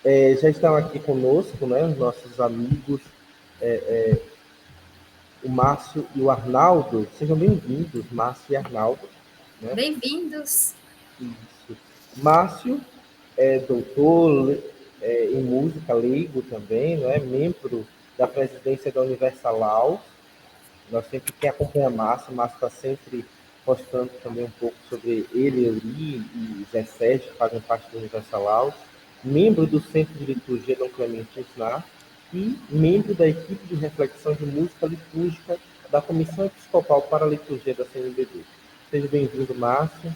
Já estão aqui conosco, né, os nossos amigos, o Márcio e o Arnaldo. Sejam bem-vindos, Márcio e Arnaldo. Né? Bem-vindos. Isso. Márcio é doutor em música, leigo também, né? Membro da presidência da Universalau. Nós sempre, quem acompanha Márcio, Márcio está sempre postando também um pouco sobre ele, Euri e Zé Sérgio, que fazem parte do Universalau. Membro do Centro de Liturgia Dom Clemente Ensinar e membro da equipe de reflexão de música litúrgica da Comissão Episcopal para a Liturgia da CNBB. Seja bem-vindo, Márcio.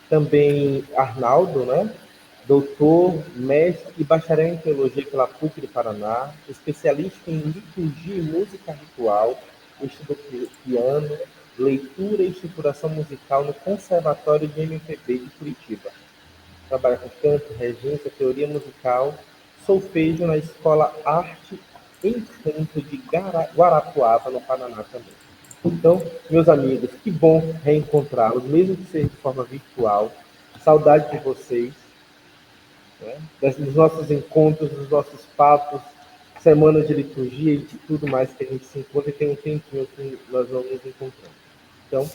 Também Arnaldo, né? Doutor, mestre e bacharel em teologia pela PUC de Paraná, especialista em liturgia e música ritual, estudou piano, leitura e estruturação musical no Conservatório de MPB de Curitiba. Trabalha com canto, regência, teoria musical, solfejo na Escola Arte Encanto de Guarapuava, no Paraná também. Então, meus amigos, que bom reencontrá-los, mesmo que seja de forma virtual. Saudade de vocês, né? Dos nossos encontros, dos nossos papos, semana de liturgia e de tudo mais que a gente se encontra e tem um tempinho que nós não nos encontramos. Então,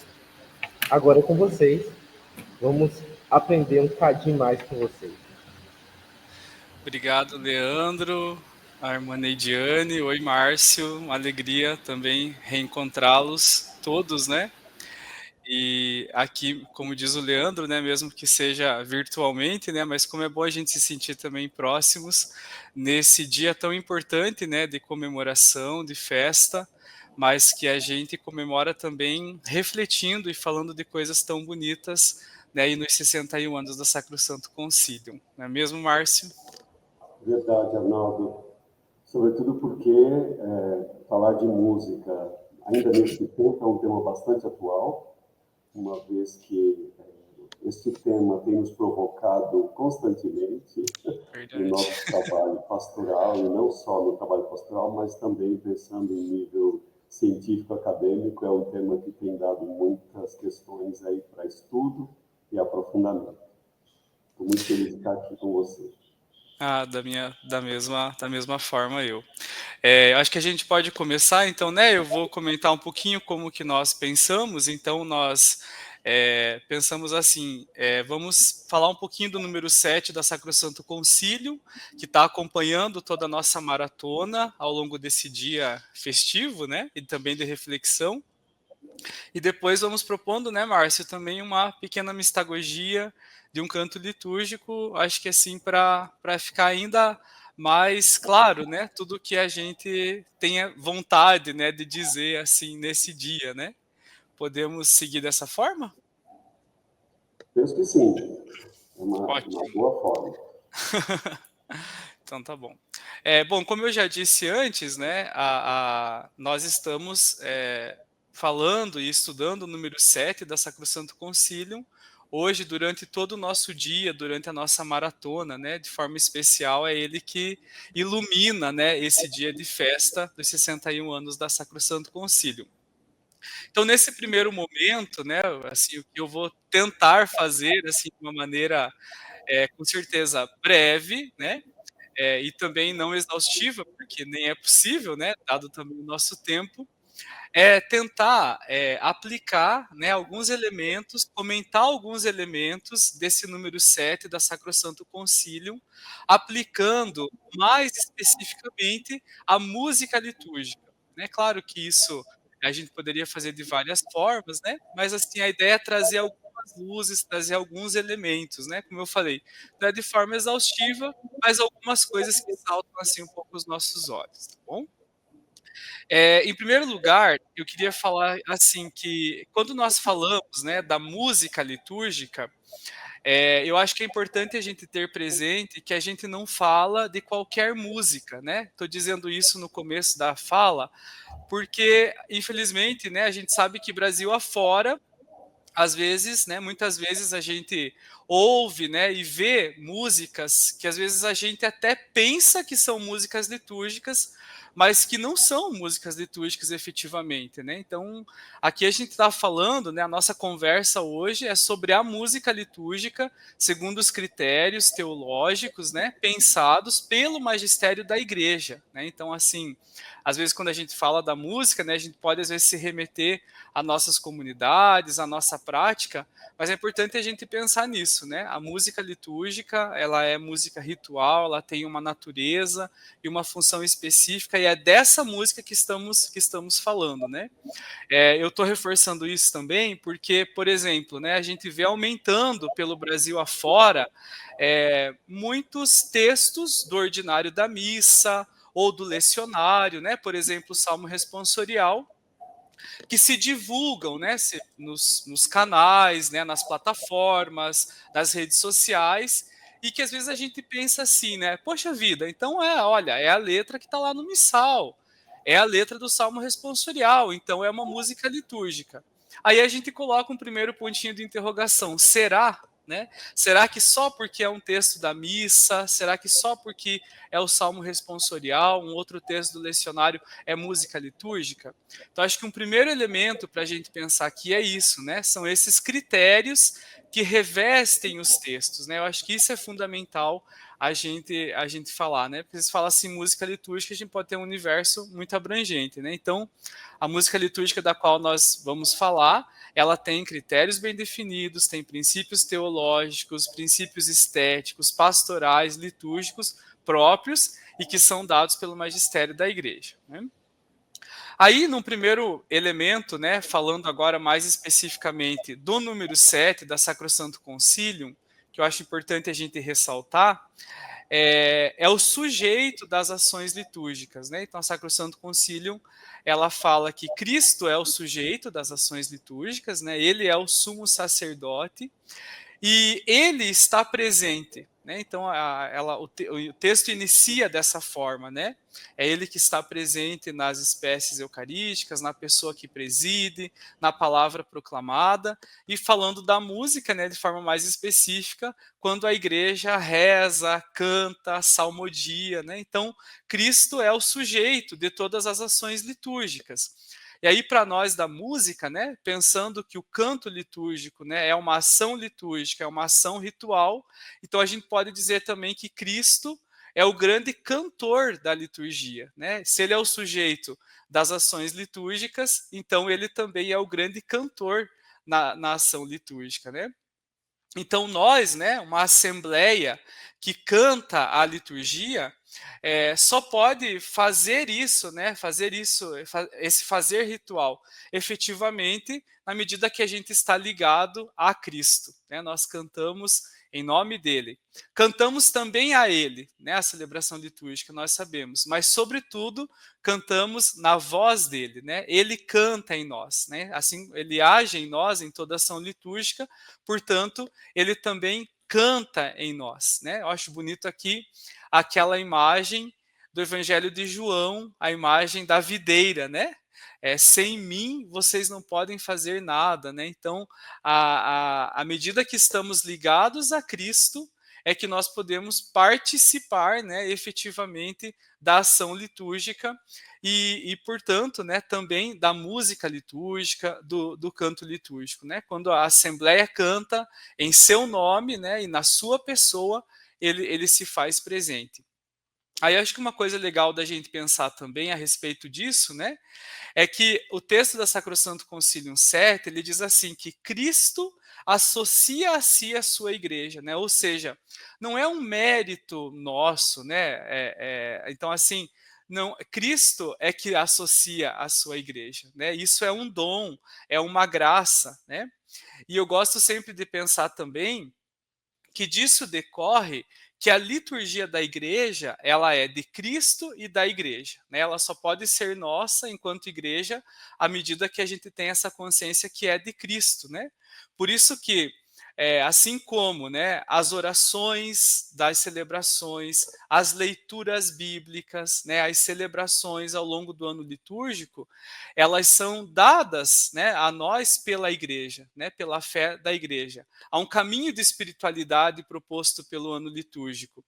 agora é com vocês, vamos aprender um cadinho mais com vocês. Obrigado, Leandro, a irmã Neidiane, oi, Márcio, uma alegria também reencontrá-los todos, né? E aqui, como diz o Leandro, né, mesmo que seja virtualmente, né, mas como é bom a gente se sentir também próximos nesse dia tão importante, né, de comemoração, de festa, mas que a gente comemora também refletindo e falando de coisas tão bonitas, né, aí nos 61 anos da Sacrosanto Concílio. Não é mesmo, Márcio? Verdade, Arnaldo. Sobretudo porque falar de música, ainda neste tempo, é um tema bastante atual, uma vez que este tema tem nos provocado constantemente no Verdade. nosso trabalho pastoral, e não só no trabalho pastoral, mas também pensando em nível científico acadêmico, é um tema que tem dado muitas questões aí para estudo e aprofundamento. Estou muito feliz de estar aqui com você. Ah, da mesma forma eu. Eu acho que a gente pode começar, então, né? Eu vou comentar um pouquinho como que nós pensamos. Então, nós pensamos assim: vamos falar um pouquinho do número 7 da Sacrosanto Concílio, que está acompanhando toda a nossa maratona ao longo desse dia festivo, né? E também de reflexão. E depois vamos propondo, né, Márcio, também uma pequena mistagogia de um canto litúrgico, acho que assim, para ficar ainda mais claro, né, tudo que a gente tenha vontade, né, de dizer, assim, nesse dia, né? Podemos seguir dessa forma? Penso que sim, é uma Ótimo. boa forma. Então tá bom. Bom, como eu já disse antes, né, nós estamos falando e estudando o número 7 da Sacrosanto Concilium, hoje, durante todo o nosso dia, durante a nossa maratona, né, de forma especial, é ele que ilumina, né, esse dia de festa dos 61 anos da Sacrosanto Concilium. Então, nesse primeiro momento, né, assim, o que eu vou tentar fazer, assim, de uma maneira, com certeza, breve, né, e também não exaustiva, porque nem é possível, né, dado também o nosso tempo, é tentar aplicar, né, alguns elementos, comentar alguns elementos desse número 7 da Sacrosanto Concilium, aplicando mais especificamente a música litúrgica. Né? Claro que isso a gente poderia fazer de várias formas, né? Mas assim, a ideia é trazer algumas luzes, trazer alguns elementos, né? Como eu falei, não é de forma exaustiva, mas algumas coisas que saltam assim um pouco os nossos olhos, tá bom? Em primeiro lugar, eu queria falar assim que quando nós falamos, né, da música litúrgica, eu acho que é importante a gente ter presente que a gente não fala de qualquer música, né? Estou dizendo isso no começo da fala, porque infelizmente, né, a gente sabe que Brasil afora, às vezes, né, muitas vezes a gente ouve, né, e vê músicas que às vezes a gente até pensa que são músicas litúrgicas, mas que não são músicas litúrgicas efetivamente, né? Então, aqui a gente está falando, né, a nossa conversa hoje é sobre a música litúrgica segundo os critérios teológicos, né, pensados pelo magistério da igreja, né? Então, assim, às vezes quando a gente fala da música, né, a gente pode às vezes se remeter a nossas comunidades, a nossa prática, mas é importante a gente pensar nisso, né? A música litúrgica, ela é música ritual, ela tem uma natureza e uma função específica, e é dessa música que estamos falando, né? Eu estou reforçando isso também porque, por exemplo, né, a gente vê aumentando pelo Brasil afora muitos textos do ordinário da missa ou do lecionário, né? Por exemplo, o Salmo Responsorial, que se divulgam, né, nos canais, né, nas plataformas, nas redes sociais, e que às vezes a gente pensa assim, né, poxa vida, então olha, é a letra que está lá no missal, é a letra do Salmo Responsorial, então é uma música litúrgica. Aí a gente coloca um primeiro pontinho de interrogação, será? Né? Será que só porque é um texto da missa? Será que só porque é o Salmo Responsorial, um outro texto do lecionário, é música litúrgica? Então, acho que um primeiro elemento para a gente pensar aqui é isso, né? São esses critérios que revestem os textos, né? Eu acho que isso é fundamental a gente falar, né? Porque se fala assim música litúrgica, a gente pode ter um universo muito abrangente, né? Então, a música litúrgica da qual nós vamos falar, ela tem critérios bem definidos, tem princípios teológicos, princípios estéticos, pastorais, litúrgicos próprios e que são dados pelo magistério da igreja, né? Aí, num primeiro elemento, né, falando agora mais especificamente do número 7 da Sacrosanto Concilium, que eu acho importante a gente ressaltar, é o sujeito das ações litúrgicas, né? Então, a Sacrosanto Concilium, ela fala que Cristo é o sujeito das ações litúrgicas, né? Ele é o sumo sacerdote, e ele está presente, né? Então o texto inicia dessa forma, né? É ele que está presente nas espécies eucarísticas, na pessoa que preside, na palavra proclamada, e falando da música, né, de forma mais específica, quando a igreja reza, canta, salmodia, né? Então, Cristo é o sujeito de todas as ações litúrgicas. E aí, para nós da música, né, pensando que o canto litúrgico, né, é uma ação litúrgica, é uma ação ritual, então a gente pode dizer também que Cristo é o grande cantor da liturgia, né? Se ele é o sujeito das ações litúrgicas, então ele também é o grande cantor na ação litúrgica, né? Então nós, né, uma assembleia que canta a liturgia, só pode fazer isso, né, esse fazer ritual, efetivamente, na medida que a gente está ligado a Cristo, né? Nós cantamos em nome dele. Cantamos também a ele, né, a celebração litúrgica, nós sabemos, mas sobretudo cantamos na voz dele, né? Ele canta em nós, né? Assim, ele age em nós em toda ação litúrgica, portanto, ele também canta em nós, né? Eu acho bonito aqui aquela imagem do Evangelho de João, a imagem da videira, né? Sem mim vocês não podem fazer nada, né? Então, à medida que estamos ligados a Cristo, é que nós podemos participar, né, efetivamente da ação litúrgica e portanto, né, também da música litúrgica, do canto litúrgico, né? Quando a Assembleia canta em seu nome, né, e na sua pessoa, ele se faz presente. Aí acho que uma coisa legal da gente pensar também a respeito disso, né, é que o texto da Sacrosanto Concilium 7, ele diz assim, que Cristo associa a si a sua igreja, né? Ou seja, não é um mérito nosso, né? Então, assim, não, Cristo é que associa a sua igreja, né? Isso é um dom, é uma graça, né? E eu gosto sempre de pensar também que disso decorre que a liturgia da igreja, ela é de Cristo e da igreja, né? Ela só pode ser nossa enquanto igreja à medida que a gente tem essa consciência que é de Cristo, né? Por isso que assim como, né, as orações das celebrações, as leituras bíblicas, né, as celebrações ao longo do ano litúrgico, elas são dadas, né, a nós pela igreja, né, pela fé da igreja. Há um caminho de espiritualidade proposto pelo ano litúrgico.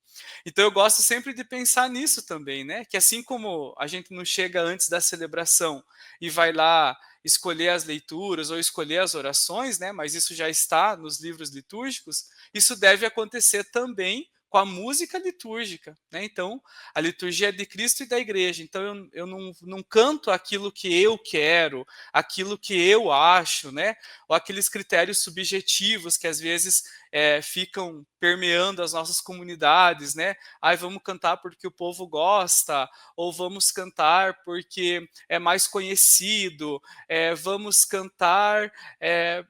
Então eu gosto sempre de pensar nisso também, né, que assim como a gente não chega antes da celebração e vai lá escolher as leituras ou escolher as orações, né, mas isso já está nos livros litúrgicos, isso deve acontecer também com a música litúrgica, né? Então, a liturgia é de Cristo e da igreja. Então, eu não canto aquilo que eu quero, aquilo que eu acho, né? Ou aqueles critérios subjetivos que às vezes ficam permeando as nossas comunidades, né? Vamos cantar porque o povo gosta, ou vamos cantar porque é mais conhecido, vamos cantar,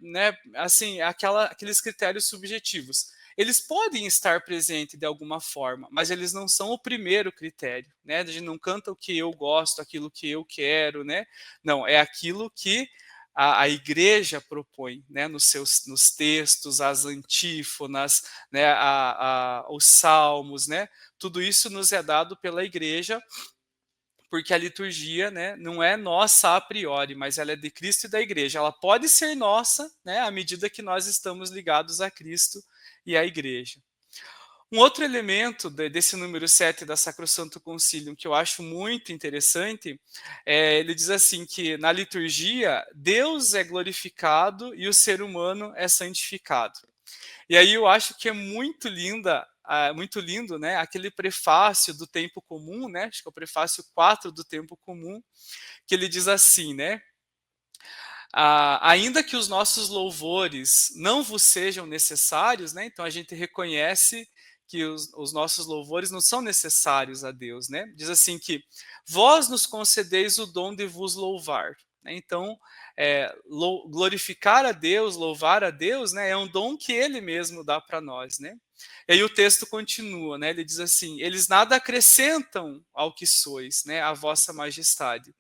né? Assim, aqueles critérios subjetivos. Eles podem estar presentes de alguma forma, mas eles não são o primeiro critério, né? A gente não canta o que eu gosto, aquilo que eu quero, né? Não, é aquilo que a igreja propõe, né? Nos textos, as antífonas, né? Os salmos, né? Tudo isso nos é dado pela igreja, porque a liturgia, né, não é nossa a priori, mas ela é de Cristo e da igreja. Ela pode ser nossa, né, à medida que nós estamos ligados a Cristo e à igreja. Um outro elemento desse número 7 da Sacrosanto Concilium que eu acho muito interessante, ele diz assim que na liturgia Deus é glorificado e o ser humano é santificado. E aí eu acho que é muito muito lindo, né, aquele prefácio do Tempo Comum, né, acho que é o prefácio 4 do Tempo Comum, que ele diz assim, né, ainda que os nossos louvores não vos sejam necessários, né, então a gente reconhece que os nossos louvores não são necessários a Deus, né, diz assim que vós nos concedeis o dom de vos louvar, né, então glorificar a Deus, louvar a Deus, né, é um dom que Ele mesmo dá para nós, né. E aí o texto continua, né, ele diz assim, eles nada acrescentam ao que sois, né, a vossa majestade,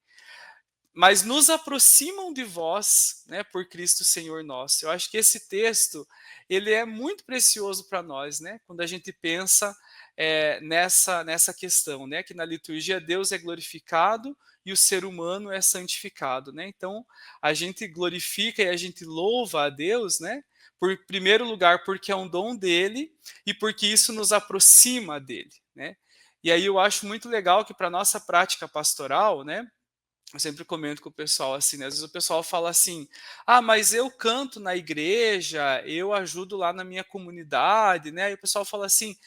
mas nos aproximam de vós, né, por Cristo Senhor nosso. Eu acho que esse texto ele é muito precioso para nós, né, quando a gente pensa nessa questão, né, que na liturgia Deus é glorificado e o ser humano é santificado, né. Então a gente glorifica e a gente louva a Deus, né, por primeiro lugar porque é um dom dele e porque isso nos aproxima dele, né. E aí eu acho muito legal que para nossa prática pastoral, né, eu sempre comento com o pessoal assim, né, às vezes o pessoal fala assim: mas eu canto na igreja, eu ajudo lá na minha comunidade", né, e o pessoal fala assim: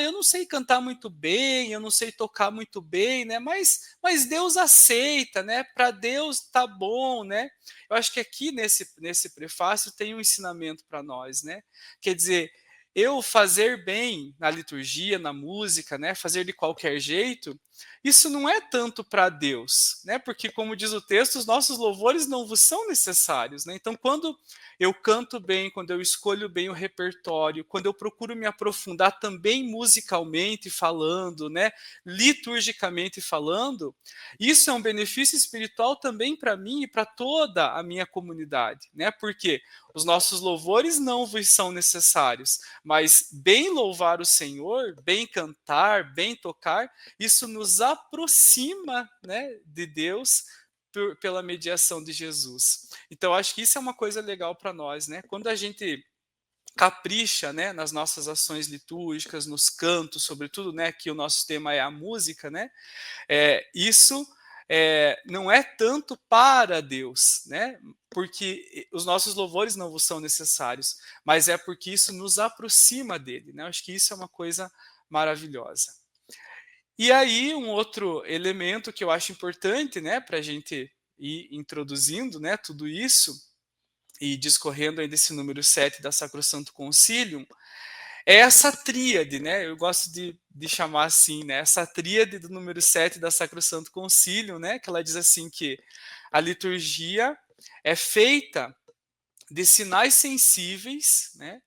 eu não sei cantar muito bem, eu não sei tocar muito bem, né, mas Deus aceita, né, para Deus tá bom", né. Eu acho que aqui nesse prefácio tem um ensinamento para nós, né, quer dizer, eu fazer bem na liturgia, na música, né, fazer de qualquer jeito, isso não é tanto para Deus, né? Porque, como diz o texto, os nossos louvores não vos são necessários, né? Então, quando eu canto bem, quando eu escolho bem o repertório, quando eu procuro me aprofundar também musicalmente falando, né? Liturgicamente falando, isso é um benefício espiritual também para mim e para toda a minha comunidade, né? Porque os nossos louvores não vos são necessários, mas bem louvar o Senhor, bem cantar, bem tocar, isso nos aproxima, né, de Deus pela mediação de Jesus. Então, acho que isso é uma coisa legal para nós, né? Quando a gente capricha, né, nas nossas ações litúrgicas, nos cantos, sobretudo, né, que o nosso tema é a música, né? Isso não é tanto para Deus, né? Porque os nossos louvores não vos são necessários, mas é porque isso nos aproxima dele, né? Acho que isso é uma coisa maravilhosa. E aí, um outro elemento que eu acho importante, né, para a gente ir introduzindo, né, tudo isso, e discorrendo aí desse número 7 da Sacrosanto Concilium, é essa tríade, né, eu gosto de chamar assim, né, essa tríade do número 7 da Sacrosanto Concilium, né, que ela diz assim que a liturgia é feita de sinais sensíveis, né,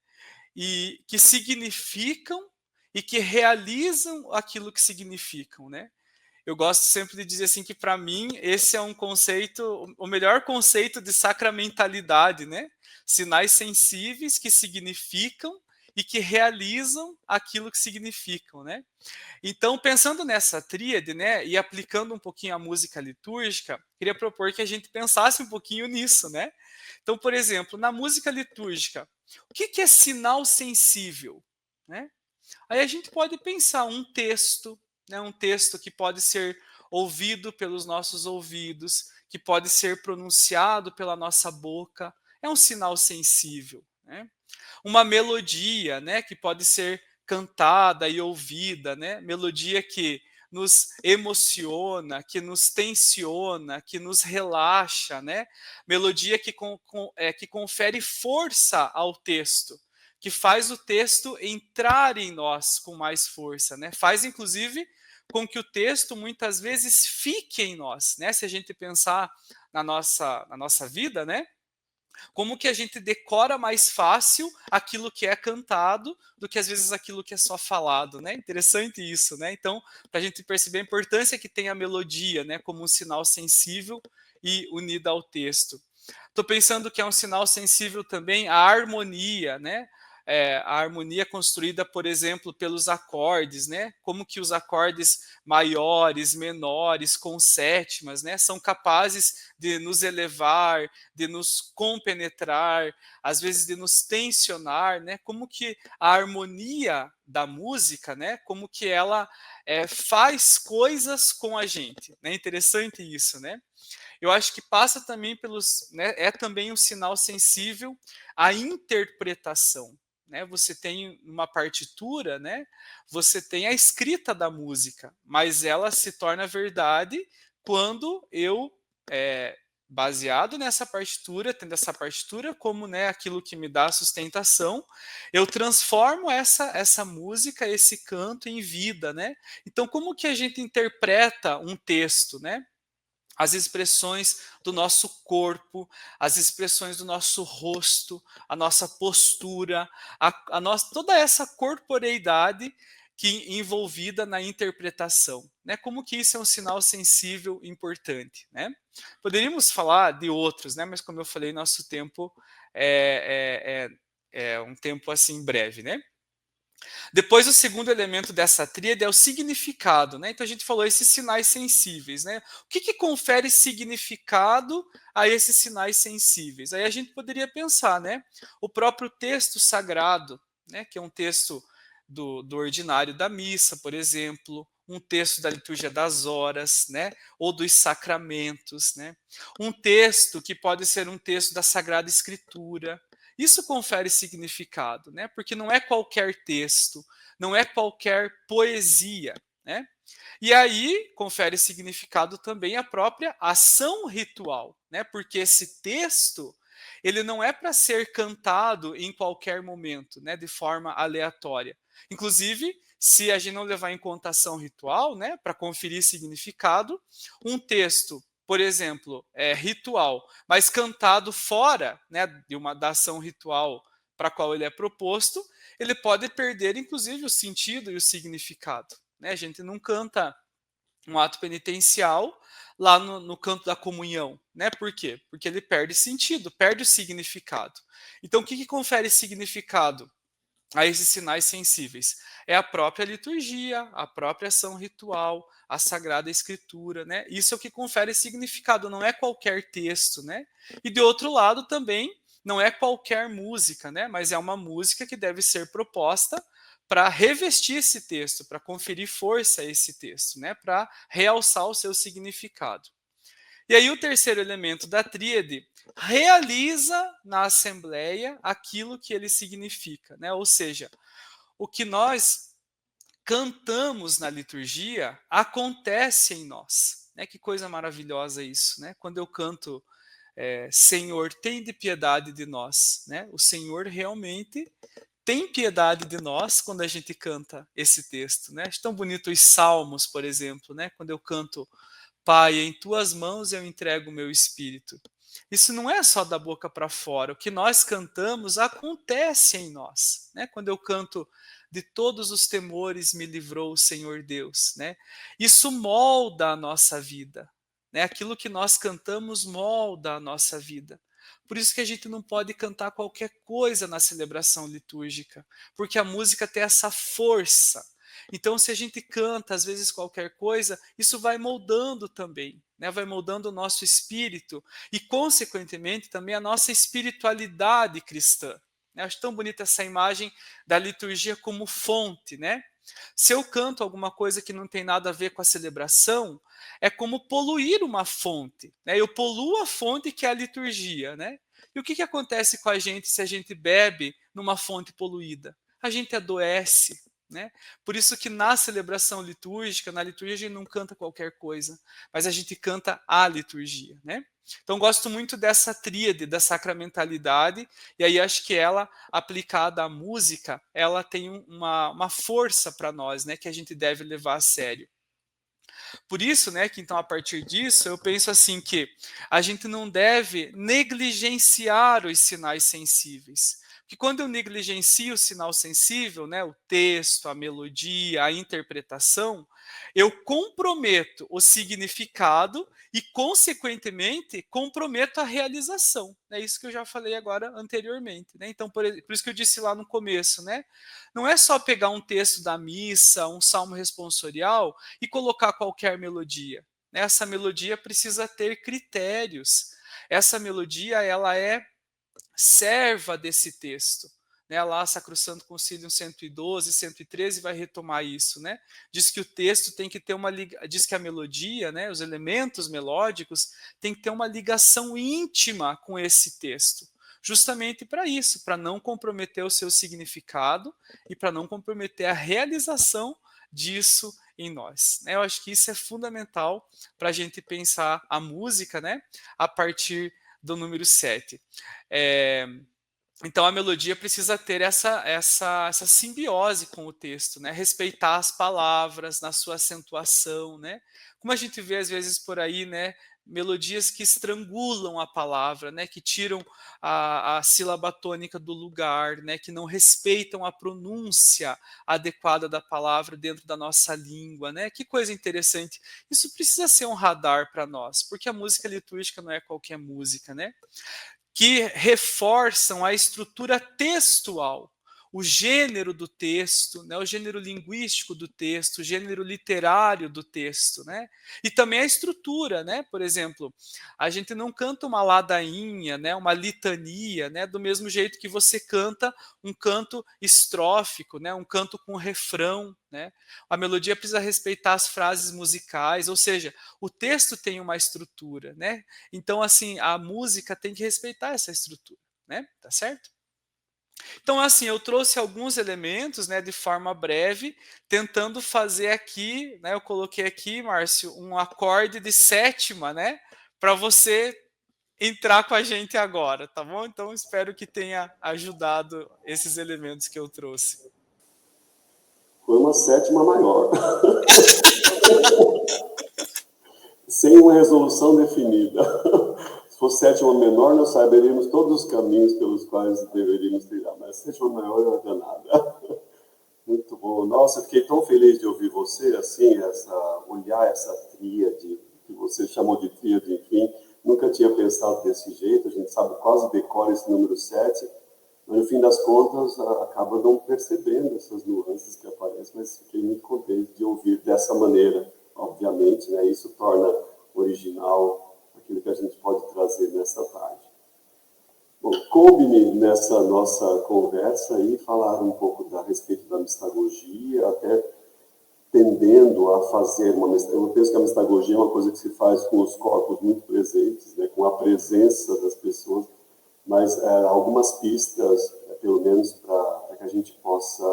e que significam e que realizam aquilo que significam, né. Eu gosto sempre de dizer assim que para mim esse é um conceito, o melhor conceito de sacramentalidade, né. Sinais sensíveis que significam e que realizam aquilo que significam, né? Então, pensando nessa tríade, né, e aplicando um pouquinho a música litúrgica, queria propor que a gente pensasse um pouquinho nisso, né? Então, por exemplo, na música litúrgica, o que é sinal sensível, né? Aí a gente pode pensar um texto, né, um texto que pode ser ouvido pelos nossos ouvidos, que pode ser pronunciado pela nossa boca, é um sinal sensível, né? Uma melodia, né, que pode ser cantada e ouvida, né? Melodia que nos emociona, que nos tensiona, que nos relaxa, né? Melodia que confere força ao texto, que faz o texto entrar em nós com mais força, né? Faz, inclusive, com que o texto muitas vezes fique em nós, né? Se a gente pensar na nossa vida, né? Como que a gente decora mais fácil aquilo que é cantado do que às vezes aquilo que é só falado, né? Interessante isso, né? Então, para a gente perceber a importância que tem a melodia, né, como um sinal sensível e unida ao texto. Estou pensando que é um sinal sensível também a harmonia, né? A harmonia construída, por exemplo, pelos acordes, né? Como que os acordes maiores, menores, com sétimas, né? São capazes de nos elevar, de nos compenetrar, às vezes de nos tensionar, né? Como que a harmonia da música, né? Como que ela faz coisas com a gente, né? Interessante isso, né? Eu acho que passa também pelos, né, é também um sinal sensível à interpretação, né? Você tem uma partitura, né? Você tem a escrita da música, mas ela se torna verdade quando eu baseado nessa partitura, tendo essa partitura como, né, aquilo que me dá sustentação, eu transformo essa música, esse canto em vida, né? Então, como que a gente interpreta um texto, né? As expressões do nosso corpo, as expressões do nosso rosto, a nossa postura, toda essa corporeidade que envolvida na interpretação, né? Como que isso é um sinal sensível importante, né? Poderíamos falar de outros, né? Mas como eu falei, nosso tempo é um tempo assim breve, né? Depois, o segundo elemento dessa tríade é o significado, né? Então a gente falou esses sinais sensíveis, né? O que confere significado a esses sinais sensíveis? Aí a gente poderia pensar, né? O próprio texto sagrado, né? Que é um texto do ordinário da missa, por exemplo, um texto da liturgia das horas, né? Ou dos sacramentos, né? Um texto que pode ser um texto da Sagrada Escritura. Isso confere significado, né? Porque não é qualquer texto, não é qualquer poesia, né? E aí confere significado também a própria ação ritual, né? Porque esse texto ele não é para ser cantado em qualquer momento, né? De forma aleatória. Inclusive, se a gente não levar em conta a ação ritual, né? Para conferir significado, um texto por exemplo, ritual, mas cantado fora, né, da ação ritual para a qual ele é proposto, ele pode perder, inclusive, o sentido e o significado. Né? A gente não canta um ato penitencial lá no canto da comunhão. Né? Por quê? Porque ele perde sentido, perde o significado. Então, o que confere significado a esses sinais sensíveis? É a própria liturgia, a própria ação ritual, a Sagrada Escritura, né? Isso é o que confere significado, não é qualquer texto, né? E de outro lado também, não é qualquer música, né? Mas é uma música que deve ser proposta para revestir esse texto, para conferir força a esse texto, né? Para realçar o seu significado. E aí o terceiro elemento da tríade realiza na assembleia aquilo que ele significa, né? Ou seja, o que nós cantamos na liturgia acontece em nós, né? Que coisa maravilhosa isso, né? Quando eu canto Senhor, tem de piedade de nós, né? O Senhor realmente tem piedade de nós quando a gente canta esse texto, né? Acho tão bonito os salmos, por exemplo, né? Quando eu canto Pai, em tuas mãos eu entrego o meu espírito. Isso não é só da boca para fora. O que nós cantamos acontece em nós. Né? Quando eu canto de todos os temores me livrou o Senhor Deus. Né? Isso molda a nossa vida. Né? Aquilo que nós cantamos molda a nossa vida. Por isso que a gente não pode cantar qualquer coisa na celebração litúrgica, porque a música tem essa força. Então, se a gente canta, às vezes, qualquer coisa, isso vai moldando também, né? Vai moldando o nosso espírito e, consequentemente, também a nossa espiritualidade cristã. Eu acho tão bonita essa imagem da liturgia como fonte, né? Se eu canto alguma coisa que não tem nada a ver com a celebração, é como poluir uma fonte, né? Eu poluo a fonte que é a liturgia, né? E o que acontece com a gente se a gente bebe numa fonte poluída? A gente adoece, né? Por isso que na celebração litúrgica, na liturgia, a gente não canta qualquer coisa, mas a gente canta a liturgia, né? Então, gosto muito dessa tríade da sacramentalidade, e aí acho que ela, aplicada à música, ela tem uma força para nós, né, que a gente deve levar a sério. Por isso, né, que então a partir disso, eu penso assim que a gente não deve negligenciar os sinais sensíveis. Porque quando eu negligencio o sinal sensível, né, o texto, a melodia, a interpretação, eu comprometo o significado e, consequentemente, comprometo a realização. É isso que eu já falei agora anteriormente. Né? Então, por isso que eu disse lá no começo, né? Não é só pegar um texto da missa, um salmo responsorial e colocar qualquer melodia. Essa melodia precisa ter critérios. Essa melodia, ela é serva desse texto. Né, lá, Sacrosanto Concilium 112, 113 vai retomar isso, né? Diz que o texto tem que ter diz que a melodia, né, os elementos melódicos, tem que ter uma ligação íntima com esse texto. Justamente para isso, para não comprometer o seu significado e para não comprometer a realização disso em nós. Né? Eu acho que isso é fundamental para a gente pensar a música, né, a partir do número 7. Então a melodia precisa ter essa simbiose com o texto, né? Respeitar as palavras na sua acentuação, né? Como a gente vê às vezes por aí, né? Melodias que estrangulam a palavra, né? Que tiram a sílaba tônica do lugar, né? Que não respeitam a pronúncia adequada da palavra dentro da nossa língua, né? Que coisa interessante. Isso precisa ser um radar para nós, porque a música litúrgica não é qualquer música, né? Que reforçam a estrutura textual, o gênero do texto, né, o gênero linguístico do texto, o gênero literário do texto, né, e também a estrutura, né, por exemplo, a gente não canta uma ladainha, né, uma litania, né, do mesmo jeito que você canta um canto estrófico, né, um canto com refrão, né, a melodia precisa respeitar as frases musicais, ou seja, o texto tem uma estrutura, né, então assim, a música tem que respeitar essa estrutura, né, tá certo? Então, assim, eu trouxe alguns elementos, né, de forma breve, tentando fazer aqui, né, eu coloquei aqui, Márcio, um acorde de sétima, né, para você entrar com a gente agora, tá bom? Então, espero que tenha ajudado esses elementos que eu trouxe. Foi uma sétima maior. Sem uma resolução definida. Se fosse sétima menor, nós saberíamos todos os caminhos pelos quais deveríamos trilhar, mas sétima maior não adianta nada. Muito bom. Nossa, eu fiquei tão feliz de ouvir você, assim, olhar essa tríade, que você chamou de tríade, enfim. Nunca tinha pensado desse jeito, a gente sabe quase decora esse número 7, mas no fim das contas acaba não percebendo essas nuances que aparecem, mas fiquei muito contente de ouvir dessa maneira, obviamente, né? Isso torna original aquilo que a gente pode trazer nessa tarde. Bom, coube-me nessa nossa conversa aí falar um pouco a respeito da mistagogia, até tendendo a fazer eu penso que a mistagogia é uma coisa que se faz com os corpos muito presentes, né, com a presença das pessoas, mas algumas pistas, pelo menos para que a gente possa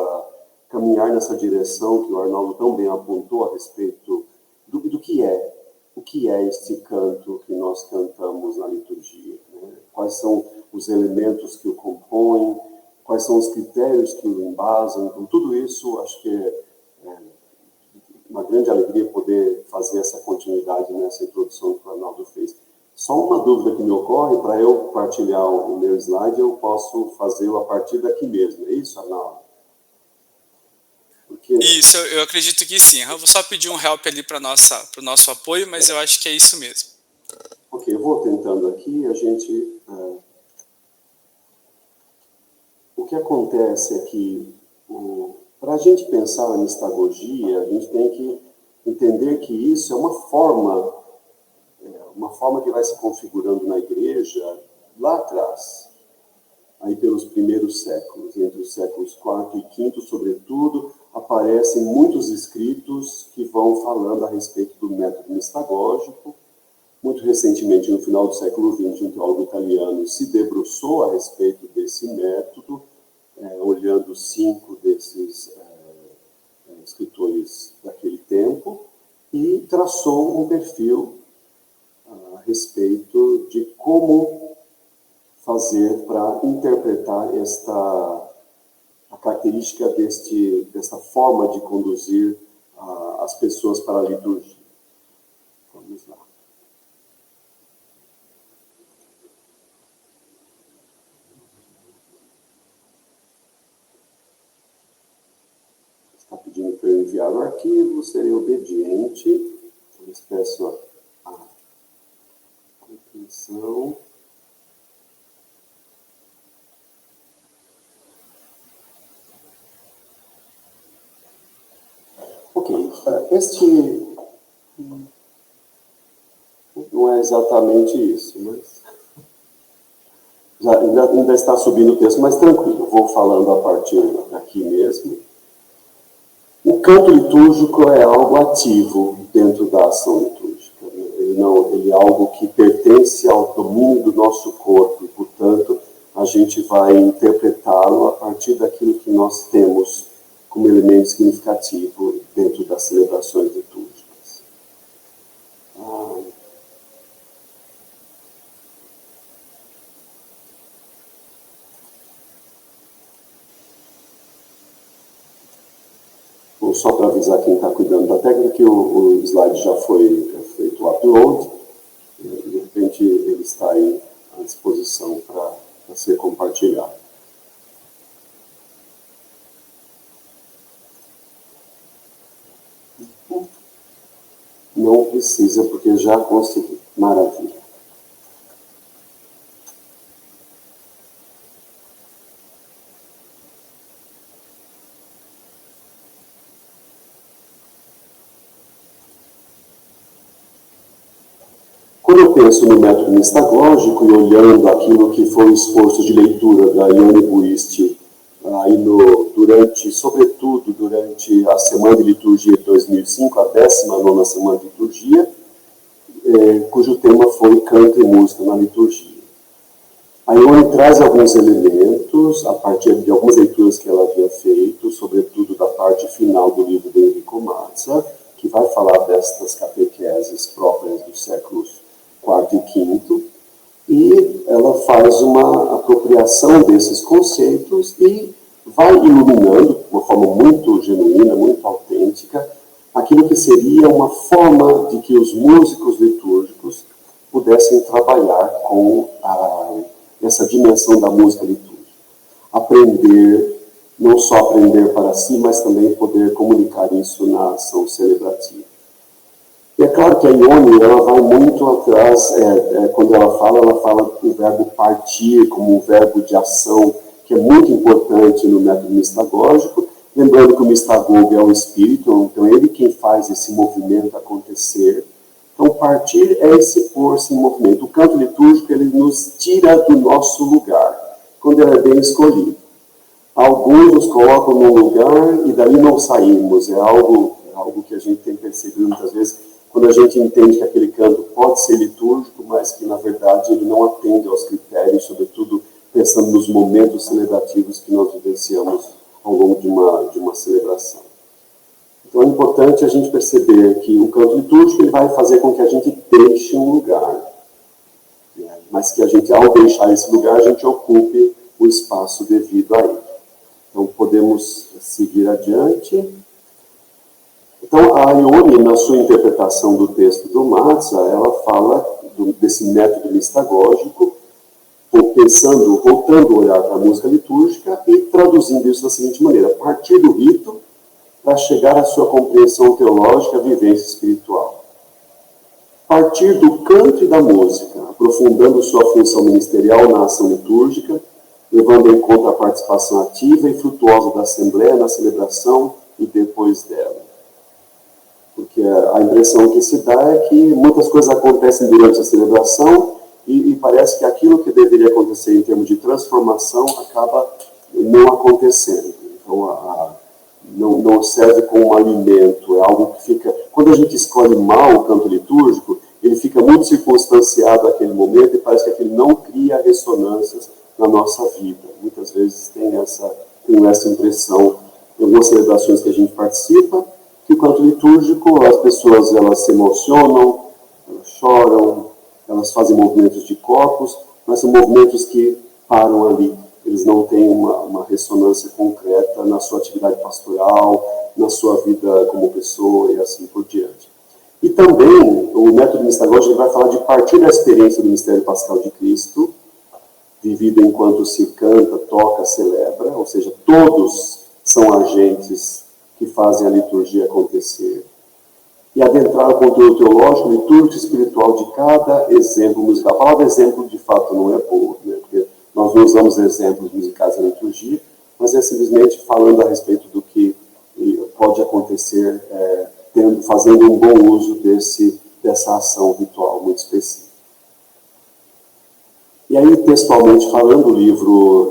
caminhar nessa direção que o Arnaldo tão bem apontou a respeito do que é. O que é este canto que nós cantamos na liturgia? Né? Quais são os elementos que o compõem? Quais são os critérios que o embasam? Então, tudo isso, acho que é uma grande alegria poder fazer essa continuidade nessa introdução que o Arnaldo fez. Só uma dúvida que me ocorre, para eu partilhar o meu slide, eu posso fazê-lo a partir daqui mesmo. É isso, Arnaldo? Isso, eu acredito que sim. Eu vou só pedir um help ali para o nosso apoio, mas eu acho que é isso mesmo. Ok, eu vou tentando aqui, a gente que acontece é que, para a gente pensar na mistagogia, a gente tem que entender que isso é uma forma que vai se configurando na igreja lá atrás, aí pelos primeiros séculos, entre os séculos IV e V, sobretudo, aparecem muitos escritos que vão falando a respeito do método mistagógico. Muito recentemente, no final do século XX, um teólogo italiano se debruçou a respeito desse método, olhando 5 desses escritores daquele tempo, e traçou um perfil a respeito de como fazer para interpretar a característica dessa forma de conduzir as pessoas para a liturgia. Vamos lá. Está pedindo para eu enviar o arquivo, serei obediente. Eu peço a compreensão. Ok, este não é exatamente isso, mas ainda está subindo o texto, mas tranquilo, vou falando a partir daqui mesmo. O canto litúrgico é algo ativo dentro da ação litúrgica. Ele é algo que pertence ao domínio do nosso corpo e, portanto, a gente vai interpretá-lo a partir daquilo que nós temos como elemento significativo dentro das celebrações litúrgicas. Só para avisar quem está cuidando da técnica que o slide já foi feito o upload, e de repente ele está aí à disposição para ser compartilhado. Não precisa, porque já consegui. Maravilha. Quando eu penso no método mistagógico e olhando aquilo que foi o esforço de leitura da Ione Buist, sobretudo durante a Semana de Liturgia de 2005, a 19ª Semana de Liturgia, cujo tema foi Canto e Música na Liturgia. A Ione traz alguns elementos, a partir de algumas leituras que ela havia feito, sobretudo da parte final do livro do Enrico Mazza, que vai falar destas catequeses próprias dos séculos IV e V, e ela faz uma apropriação desses conceitos e vai iluminando, de uma forma muito genuína, muito autêntica, aquilo que seria uma forma de que os músicos litúrgicos pudessem trabalhar com essa dimensão da música litúrgica. Aprender, não só aprender para si, mas também poder comunicar isso na ação celebrativa. E é claro que a Ione, ela vai muito atrás, quando ela fala do verbo partir como um verbo de ação, que é muito importante no método mistagógico, lembrando que o mistagogo é o espírito, então é ele quem faz esse movimento acontecer. Então, partir é esse pôr-se em movimento. O canto litúrgico, ele nos tira do nosso lugar, quando ele é bem escolhido. Alguns nos colocam num lugar e daí não saímos, é algo que a gente tem percebido muitas vezes, quando a gente entende que aquele canto pode ser litúrgico, mas que, na verdade, ele não atende aos critérios, sobretudo pensando nos momentos celebrativos que nós vivenciamos ao longo de uma celebração. Então, é importante a gente perceber que o canto litúrgico ele vai fazer com que a gente deixe um lugar, mas que a gente, ao deixar esse lugar, a gente ocupe o espaço devido a ele. Então, podemos seguir adiante. Então, a Ione, na sua interpretação do texto do Mazza, ela fala desse método mistagógico, voltando a olhar para a música litúrgica e traduzindo isso da seguinte maneira: partir do rito para chegar à sua compreensão teológica, vivência espiritual. Partir do canto e da música, aprofundando sua função ministerial na ação litúrgica, levando em conta a participação ativa e frutuosa da Assembleia na celebração e depois dela. Porque a impressão que se dá é que muitas coisas acontecem durante a celebração e parece que aquilo que deveria acontecer em termos de transformação acaba não acontecendo. Então, não serve como um alimento, é algo que fica... Quando a gente escolhe mal o canto litúrgico, ele fica muito circunstanciado àquele momento e parece que aquele não cria ressonâncias na nossa vida. Muitas vezes tem essa impressão, em algumas celebrações que a gente participa, que o canto litúrgico, as pessoas elas se emocionam, elas choram, elas fazem movimentos de corpos, mas são movimentos que param ali. Eles não têm uma ressonância concreta na sua atividade pastoral, na sua vida como pessoa e assim por diante. E também, o método mistagógico vai falar de partir da experiência do mistério pascal de Cristo, vivida enquanto se canta, toca, celebra, ou seja, todos são agentes que fazem a liturgia acontecer. E adentrar o conteúdo teológico, litúrgico e espiritual de cada exemplo musical. A palavra exemplo, de fato, não é boa, né? Porque nós não usamos exemplos musicais na liturgia, mas é simplesmente falando a respeito do que pode acontecer, fazendo um bom uso dessa ação ritual muito específica. E aí, textualmente falando, o livro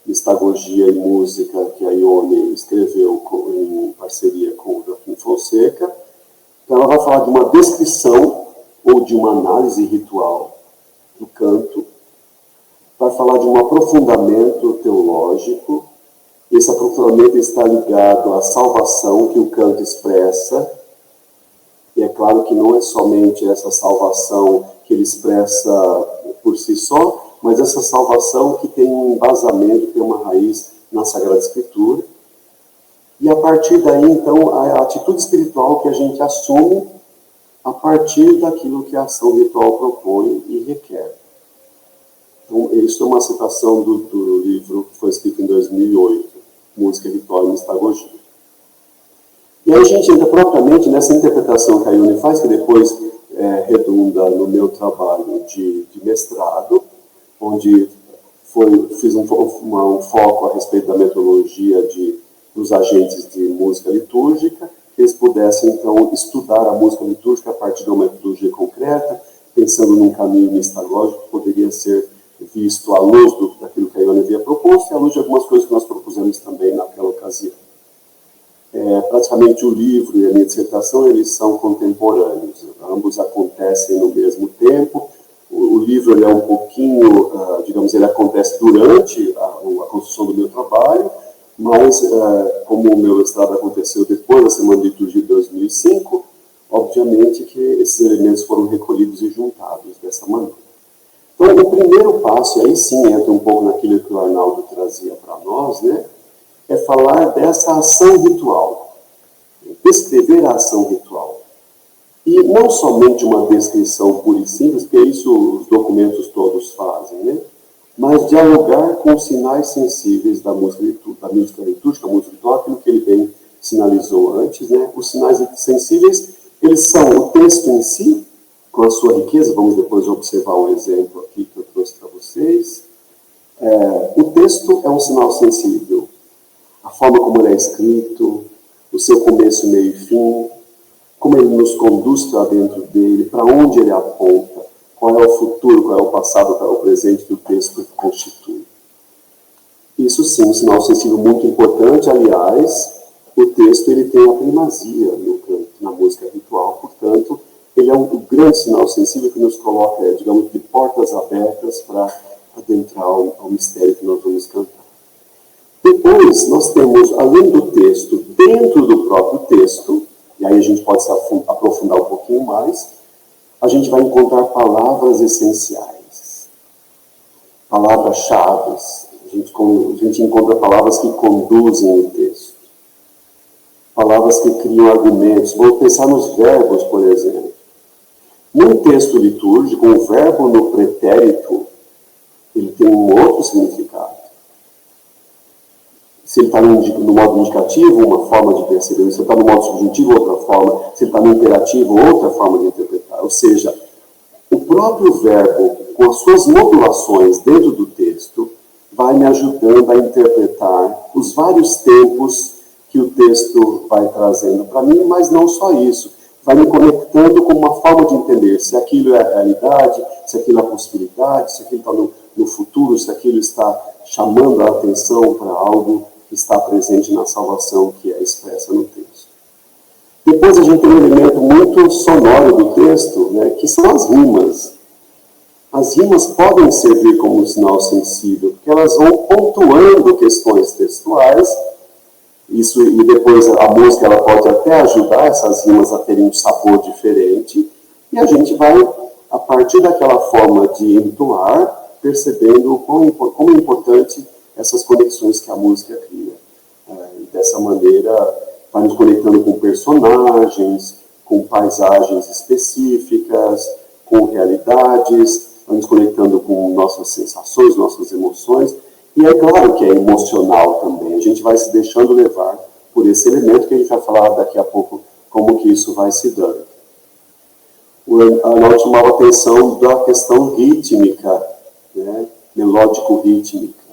Mistagogia e Música, que a Ione escreveu em parceria com o Joaquim Fonseca, então ela vai falar de uma descrição ou de uma análise ritual do canto, vai falar de um aprofundamento teológico. Esse aprofundamento está ligado à salvação que o canto expressa, e é claro que não é somente essa salvação que ele expressa por si só, mas essa salvação que tem um embasamento, tem uma raiz na Sagrada Escritura. E a partir daí, então, a atitude espiritual que a gente assume a partir daquilo que a ação ritual propõe e requer. Então, isso é uma citação do livro que foi escrito em 2008, Música, Ritual e Mistagogia. E aí a gente entra propriamente nessa interpretação que a Ione faz, que depois redunda no meu trabalho de mestrado, onde fiz um foco a respeito da metodologia dos agentes de música litúrgica, que eles pudessem, então, estudar a música litúrgica a partir de uma metodologia concreta, pensando num caminho mistagógico que poderia ser visto à luz daquilo que a Ione havia proposto e à luz de algumas coisas que nós propusemos também naquela ocasião. Praticamente o livro e a minha dissertação, eles são contemporâneos, ambos acontecem no mesmo tempo. O livro ele é um pouquinho, digamos, ele acontece durante a construção do meu trabalho, mas como o meu mestrado aconteceu depois da Semana de Liturgia de 2005, obviamente que esses elementos foram recolhidos e juntados dessa maneira. Então, o primeiro passo, e aí sim entra um pouco naquilo que o Arnaldo trazia para nós, né, é falar dessa ação ritual, descrever a ação ritual. E não somente uma descrição pura e simples, porque isso os documentos todos fazem, né? Mas dialogar com os sinais sensíveis da música litúrgica, a música ritual, aquilo que ele bem sinalizou antes, né? Os sinais sensíveis, eles são o texto em si, com a sua riqueza, vamos depois observar um exemplo aqui que eu trouxe para vocês. O texto é um sinal sensível. A forma como ele é escrito, o seu começo, meio e fim, como ele nos conduz para dentro dele, para onde ele aponta, qual é o futuro, qual é o passado, qual é o presente que o texto constitui. Isso sim, um sinal sensível muito importante. Aliás, o texto ele tem a primazia no canto, na música ritual, portanto, ele é um grande sinal sensível que nos coloca, digamos, de portas abertas para adentrar ao mistério que nós vamos cantar. Depois, nós temos, além do texto, dentro do próprio texto, e aí a gente pode se aprofundar um pouquinho mais, a gente vai encontrar palavras essenciais, palavras-chave. A gente encontra palavras que conduzem o texto, palavras que criam argumentos. Vamos pensar nos verbos, por exemplo. Num texto litúrgico, um verbo no pretérito, ele tem um outro significado. Se ele está no modo indicativo, uma forma de perceber. Se ele está no modo subjuntivo, outra forma. Se ele está no imperativo, outra forma de interpretar. Ou seja, o próprio verbo, com as suas modulações dentro do texto, vai me ajudando a interpretar os vários tempos que o texto vai trazendo para mim, mas não só isso, vai me conectando com uma forma de entender se aquilo é a realidade, se aquilo é a possibilidade, se aquilo está no futuro, se aquilo está chamando a atenção para algo que está presente na salvação que é expressa no texto. Depois a gente tem um elemento muito sonoro do texto, né, que são as rimas. As rimas podem servir como um sinal sensível, porque elas vão pontuando questões textuais, isso, e depois a música ela pode até ajudar essas rimas a terem um sabor diferente, e a gente vai, a partir daquela forma de entoar, percebendo como é importante essas conexões que a música cria. E dessa maneira, vai nos conectando com personagens, com paisagens específicas, com realidades, vai nos conectando com nossas sensações, nossas emoções, e é claro que é emocional também. A gente vai se deixando levar por esse elemento que a gente vai falar daqui a pouco, como que isso vai se dando. A Arnaldo chamava a atenção da questão rítmica, né, melódico-rítmica.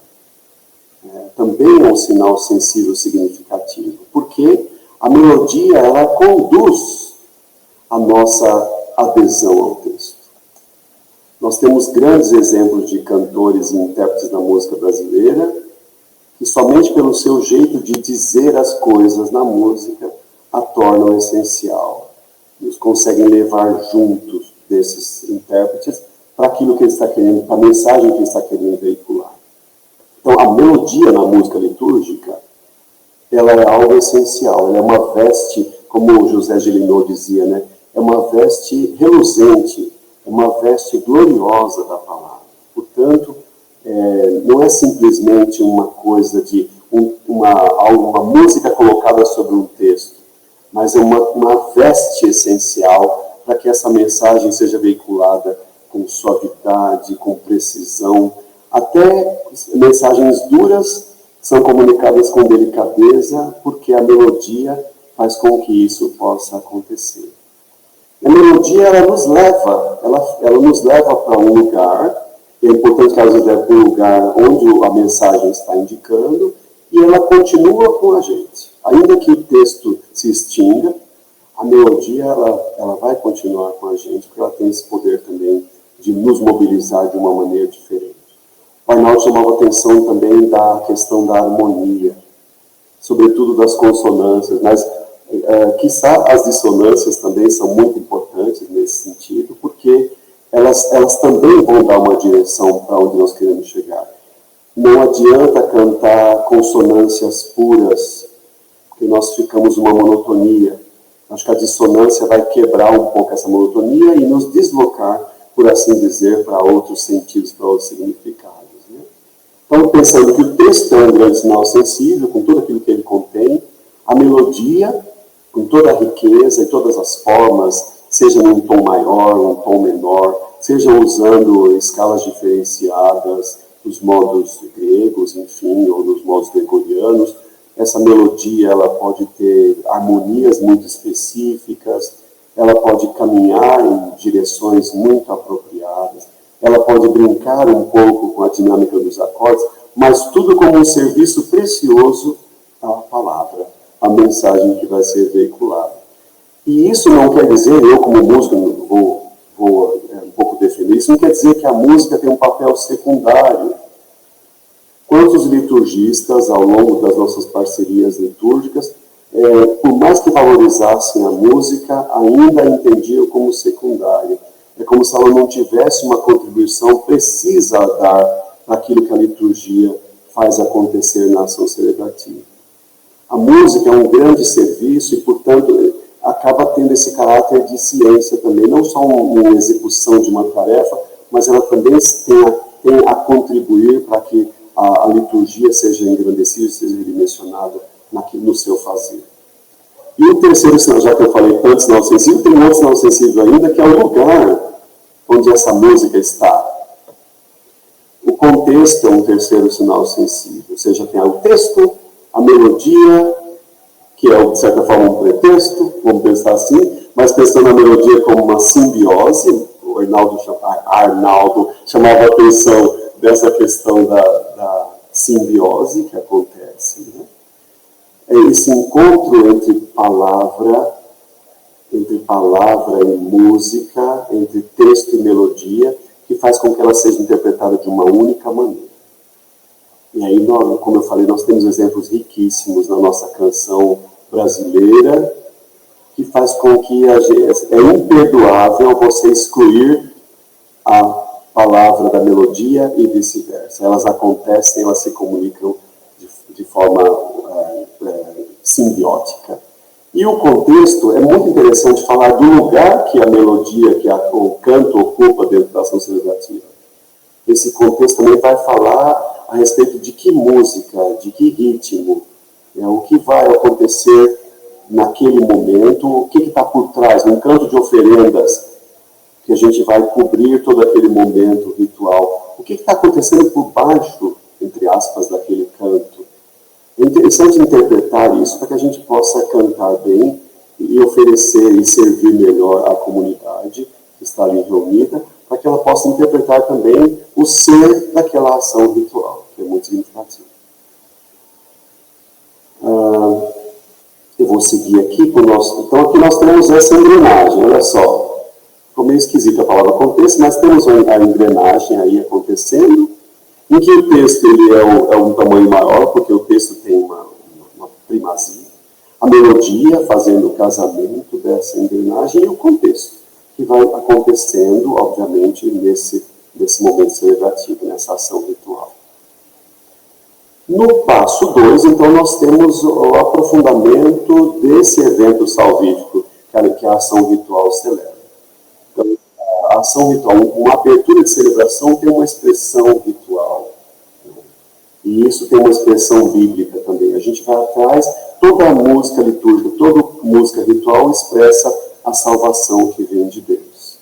Também é um sinal sensível significativo, porque a melodia ela conduz a nossa adesão ao texto. Nós temos grandes exemplos de cantores e intérpretes da música brasileira que somente pelo seu jeito de dizer as coisas na música a tornam essencial. Eles conseguem levar juntos desses intérpretes para aquilo que ele está querendo, para a mensagem que ele está querendo veicular. Então, a melodia na música litúrgica, ela é algo essencial, ela é uma veste, como o José Gelinot dizia, né? É uma veste reluzente, é uma veste gloriosa da palavra. Portanto, não é simplesmente uma coisa de uma música colocada sobre um texto, mas é uma veste essencial para que essa mensagem seja veiculada com suavidade, com precisão. Até mensagens duras são comunicadas com delicadeza, porque a melodia faz com que isso possa acontecer. A melodia, ela nos leva para um lugar, é importante que ela nos leve para um lugar onde a mensagem está indicando, e ela continua com a gente. Ainda que o texto se extinga, a melodia, ela vai continuar com a gente, porque ela tem esse poder também de nos mobilizar de uma maneira diferente. O Arnaldo chamava atenção também da questão da harmonia, sobretudo das consonâncias, mas quiçá as dissonâncias também são muito importantes nesse sentido, porque elas também vão dar uma direção para onde nós queremos chegar. Não adianta cantar consonâncias puras, porque nós ficamos numa monotonia. Acho que a dissonância vai quebrar um pouco essa monotonia e nos deslocar, por assim dizer, para outros sentidos, para outros significados. Né? Então, pensando que o texto é um grande sinal sensível, com tudo aquilo que ele contém, a melodia, com toda a riqueza e todas as formas, seja num tom maior, num tom menor, seja usando escalas diferenciadas, os modos gregos, enfim, ou nos modos gregorianos, essa melodia ela pode ter harmonias muito específicas, ela pode caminhar em direções muito apropriadas, ela pode brincar um pouco com a dinâmica dos acordes, mas tudo como um serviço precioso à palavra, à mensagem que vai ser veiculada. E isso não quer dizer, eu como músico vou um pouco defender, isso não quer dizer que a música tem um papel secundário. Quantos liturgistas, ao longo das nossas parcerias litúrgicas, por mais que valorizassem a música, ainda a entendiam como secundária. É como se ela não tivesse uma contribuição precisa a dar naquilo que a liturgia faz acontecer na ação celebrativa. A música é um grande serviço e, portanto, acaba tendo esse caráter de ciência também, não só uma execução de uma tarefa, mas ela também tem a contribuir para que a liturgia seja engrandecida, seja dimensionada no seu fazer. E o terceiro sinal, já que eu falei tanto sinal sensível, tem um outro sinal sensível ainda, que é o lugar onde essa música está. O contexto é um terceiro sinal sensível, ou seja, tem o texto, a melodia, que é, de certa forma, um pretexto, vamos pensar assim, mas pensando na melodia como uma simbiose, o Arnaldo chamava a atenção dessa questão da simbiose que acontece, né? É esse encontro entre palavra e música, entre texto e melodia, que faz com que ela seja interpretada de uma única maneira. E aí, como eu falei, nós temos exemplos riquíssimos na nossa canção brasileira, que faz com que é imperdoável você excluir a palavra da melodia e vice-versa. Elas acontecem, elas se comunicam de forma simbiótica. E o contexto, é muito interessante falar do lugar que a melodia, o canto ocupa dentro da ação celebrativa. Esse contexto também vai falar a respeito de que música, de que ritmo, o que vai acontecer naquele momento, o que está por trás, num canto de oferendas, que a gente vai cobrir todo aquele momento ritual. O que está acontecendo por baixo, entre aspas, daquele canto? É interessante interpretar isso para que a gente possa cantar bem e oferecer e servir melhor à comunidade que está ali reunida, para que ela possa interpretar também o ser daquela ação ritual, que é muito significativo. Eu vou seguir aqui com o nosso... Então, aqui nós temos essa engrenagem, olha só. Ficou meio esquisita a palavra contexto, mas temos a engrenagem aí acontecendo, em que o texto ele é um tamanho maior, porque o texto tem uma primazia, a melodia fazendo o casamento dessa engrenagem e o contexto, que vai acontecendo, obviamente, nesse momento celebrativo, nessa ação ritual. No passo 2, então, nós temos o aprofundamento desse evento salvífico que a ação ritual celebra. Então, a ação ritual, uma abertura de celebração tem uma expressão ritual. E isso tem uma expressão bíblica também. A gente vai atrás, toda a música litúrgica, toda música ritual expressa a salvação que vem de Deus.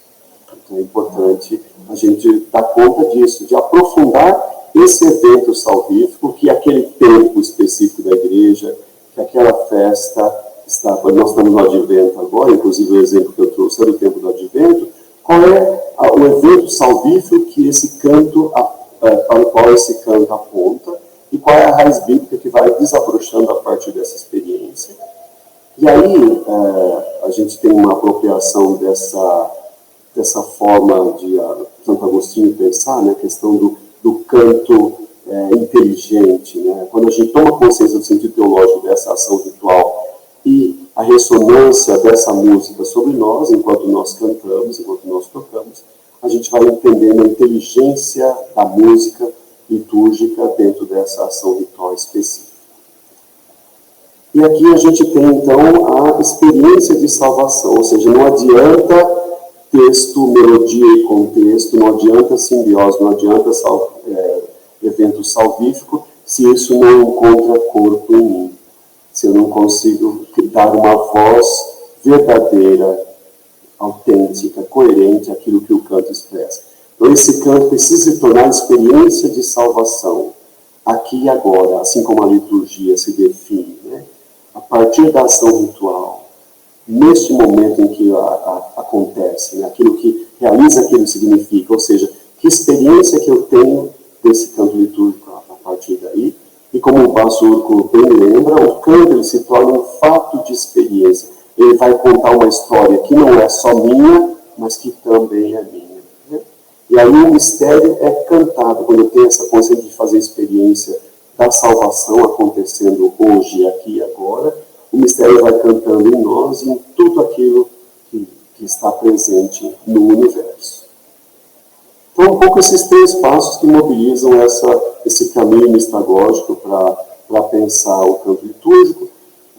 Então é importante a gente dar conta disso, de aprofundar esse evento salvífico, que aquele tempo específico da igreja, que aquela festa, nós estamos no Advento agora, inclusive o exemplo que eu trouxe é do tempo do Advento, qual é o evento salvífico que esse canto, para o qual esse canto aponta, e qual é a raiz bíblica que vai desabrochando a partir dessa experiência. E aí a gente tem uma apropriação dessa forma de Santo Agostinho pensar, né, a questão do canto inteligente, né? Quando a gente toma consciência do sentido teológico dessa ação ritual e a ressonância dessa música sobre nós, enquanto nós cantamos, enquanto nós tocamos, a gente vai entendendo a inteligência da música litúrgica dentro dessa ação ritual específica. E aqui a gente tem, então, a experiência de salvação, ou seja, não adianta texto, melodia e contexto, não adianta simbiose, não adianta evento salvífico, se isso não encontra corpo em mim, se eu não consigo dar uma voz verdadeira, autêntica, coerente àquilo que o canto expressa. Então esse canto precisa se tornar experiência de salvação, aqui e agora, assim como a liturgia se define, né? A partir da ação ritual, neste momento em que acontece, né? Aquilo que realiza aquilo que significa, ou seja, que experiência que eu tenho desse canto litúrgico a partir daí, e como o Basurco bem lembra, o canto ele se torna um fato de experiência. Ele vai contar uma história que não é só minha, mas que também é minha. Né? E aí o mistério é cantado, quando eu tenho essa consciência de fazer a experiência da salvação acontecendo hoje, aqui e agora, o mistério vai cantando em nós e em tudo aquilo que está presente no universo. Então, um pouco esses 3 passos que mobilizam esse caminho mistagógico para pensar o canto litúrgico.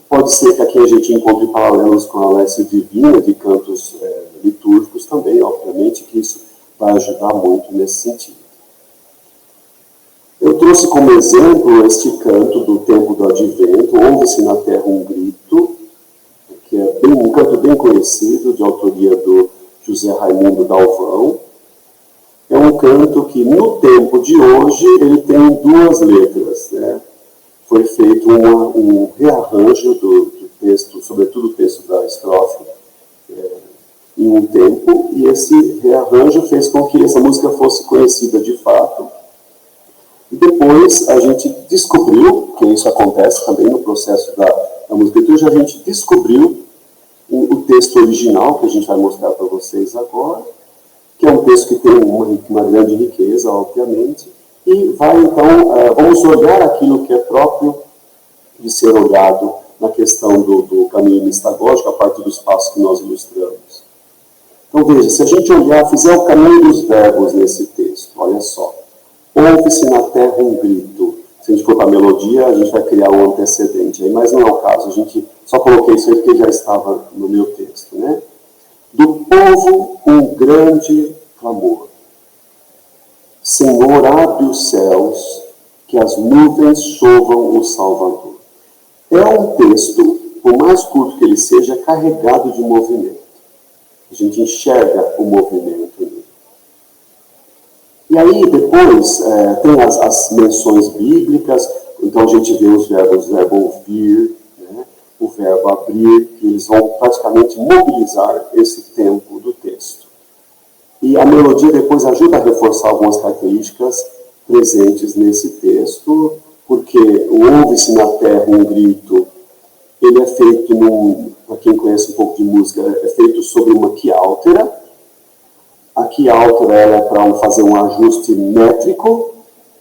Pode ser que aqui a gente encontre paralelos com a Alessio Divina, de cantos litúrgicos também, obviamente, que isso vai ajudar muito nesse sentido. Eu trouxe como exemplo este canto do tempo do Advento, Ouve-se na Terra um Grito, que é um canto bem conhecido, de autoria do José Raimundo Galvão. É um canto que, no tempo de hoje, ele tem 2 letras, né? Foi feito um rearranjo do texto, sobretudo o texto da estrofe, em um tempo, e esse rearranjo fez com que essa música fosse conhecida de fato. E depois a gente descobriu, que isso acontece também no processo da música liturgia, a gente descobriu o texto original, que a gente vai mostrar para vocês agora, que é um texto que tem uma grande riqueza, obviamente, e vai então, vamos olhar aquilo que é próprio de ser olhado na questão do caminho mistagógico, a partir dos passos que nós ilustramos. Então veja, se a gente olhar, fizer o caminho dos verbos nesse texto, olha só, ouve-se na terra um grito. Se a gente for para a melodia, a gente vai criar um antecedente aí, mas não é o caso, a gente só coloquei isso aí porque já estava no meu texto, né? Do povo um grande clamor. Senhor, abre os céus, que as nuvens chovam o Salvador. É um texto, por mais curto que ele seja, carregado de movimento. A gente enxerga o movimento nele. E aí, depois, tem as menções bíblicas, então a gente vê os verbos, o verbo ouvir, né, o verbo abrir, que eles vão praticamente mobilizar esse tempo do texto. E a melodia depois ajuda a reforçar algumas características presentes nesse texto, porque o ouve-se na terra um grito, ele é feito, para quem conhece um pouco de música, é feito sobre uma quiáltera. A quiáltera é para fazer um ajuste métrico,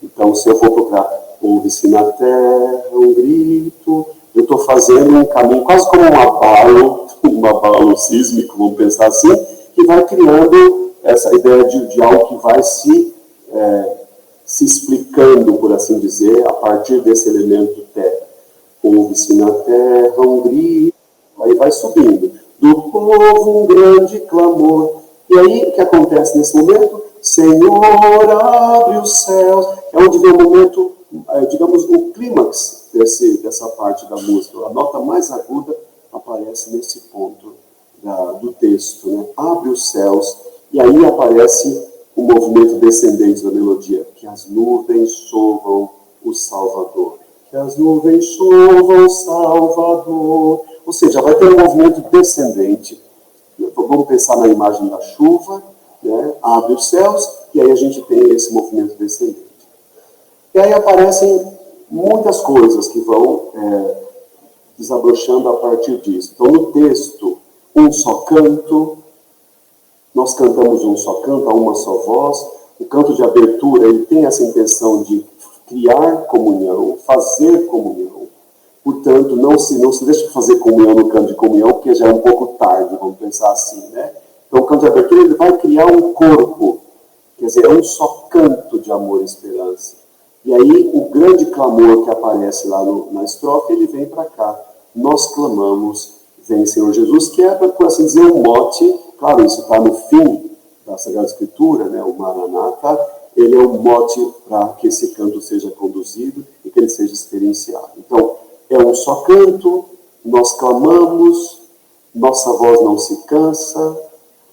então se eu for procurar ouve-se na terra um grito, eu estou fazendo um caminho quase como um abalo sísmico, vamos pensar assim, que vai criando essa ideia de algo que vai se explicando, por assim dizer, a partir desse elemento terra. Ouve-se na terra um grito, aí vai subindo. Do povo um grande clamor. E aí, o que acontece nesse momento? Senhor, abre os céus. É onde vem o momento, digamos, o clímax dessa parte da música. A nota mais aguda aparece nesse ponto do texto, né? Abre os céus. E aí aparece o movimento descendente da melodia, que as nuvens chovam o Salvador. Que as nuvens chovam o Salvador. Ou seja, vai ter um movimento descendente. Vamos pensar na imagem da chuva, né? Abre os céus, e aí a gente tem esse movimento descendente. E aí aparecem muitas coisas que vão desabrochando a partir disso. Então, no texto, um só canto, nós cantamos um só canto, a uma só voz. O canto de abertura, ele tem essa intenção de criar comunhão, fazer comunhão. Portanto, não se deixa de fazer comunhão no canto de comunhão, porque já é um pouco tarde, vamos pensar assim, né? Então, o canto de abertura, ele vai criar um corpo, quer dizer, é um só canto de amor e esperança. E aí, o grande clamor que aparece lá na estrofe, ele vem para cá. Nós clamamos, vem Senhor Jesus, que é, por assim dizer, um mote. Claro, isso está no fim da Sagrada Escritura, né? O Maranata, ele é um mote para que esse canto seja conduzido e que ele seja experienciado. Então, é um só canto, nós clamamos, nossa voz não se cansa,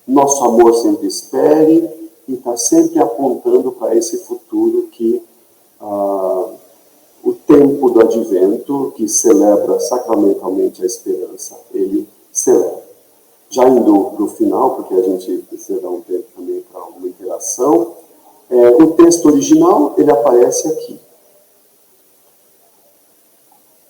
nosso amor sempre espere, e está sempre apontando para esse futuro que o tempo do advento, que celebra sacramentalmente a esperança, ele celebra. Já indo para o final, porque a gente precisa dar um tempo também para uma interação, o texto original, ele aparece aqui.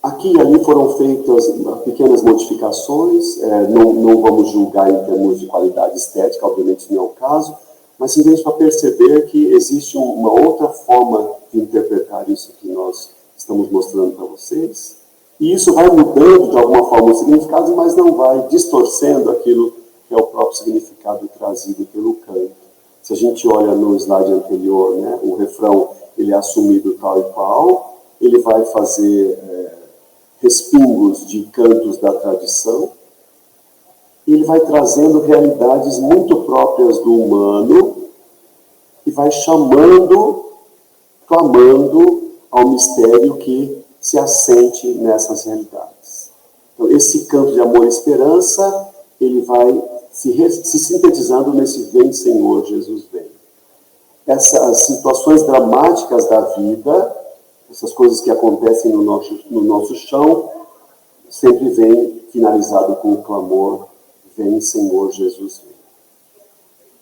Aqui e ali foram feitas pequenas modificações, não vamos julgar em termos de qualidade estética, obviamente não é o caso, mas simplesmente para perceber que existe uma outra forma de interpretar isso que nós estamos mostrando para vocês. E isso vai mudando de alguma forma o significado, mas não vai distorcendo aquilo que é o próprio significado trazido pelo canto. Se a gente olha no slide anterior, né, o refrão ele é assumido tal e qual, ele vai fazer respingos de cantos da tradição, e ele vai trazendo realidades muito próprias do humano e vai chamando, clamando ao mistério que se assente nessas realidades. Então, esse canto de amor e esperança, ele vai se sintetizando nesse Vem Senhor, Jesus vem. Essas situações dramáticas da vida, essas coisas que acontecem no nosso chão, sempre vem finalizado com o clamor, vem Senhor Jesus vem.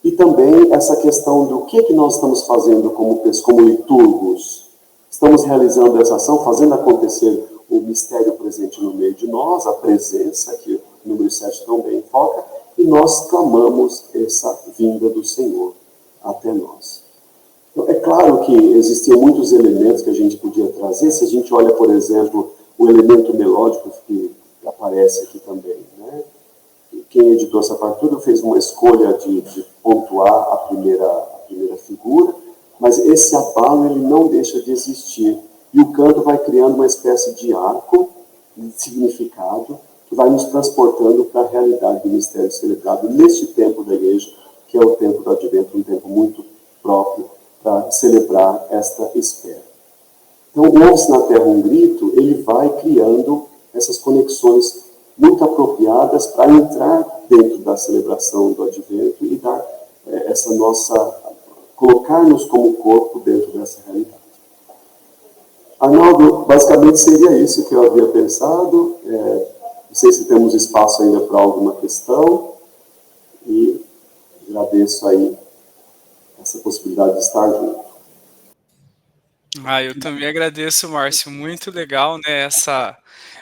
E também essa questão do que nós estamos fazendo como liturgos. Estamos realizando essa ação, fazendo acontecer o mistério presente no meio de nós, a presença, que o número 7 também foca, e nós clamamos essa vinda do Senhor até nós. Então, é claro que existiam muitos elementos que a gente podia trazer, se a gente olha, por exemplo, o elemento melódico que aparece aqui também, né? Quem editou essa partitura fez uma escolha de pontuar a primeira figura, mas esse abalo ele não deixa de existir. E o canto vai criando uma espécie de arco, de significado, que vai nos transportando para a realidade do mistério celebrado neste tempo da igreja, que é o tempo do Advento, um tempo muito próprio para celebrar esta espera. Então, o Ouve-se na Terra um Grito, ele vai criando essas conexões muito apropriadas para entrar dentro da celebração do Advento e dar essa nossa... colocar-nos como corpo dentro dessa realidade. Arnaldo, basicamente seria isso que eu havia pensado. Não sei se temos espaço ainda para alguma questão. E agradeço aí essa possibilidade de estar junto. Eu também agradeço, Márcio. Muito legal, né?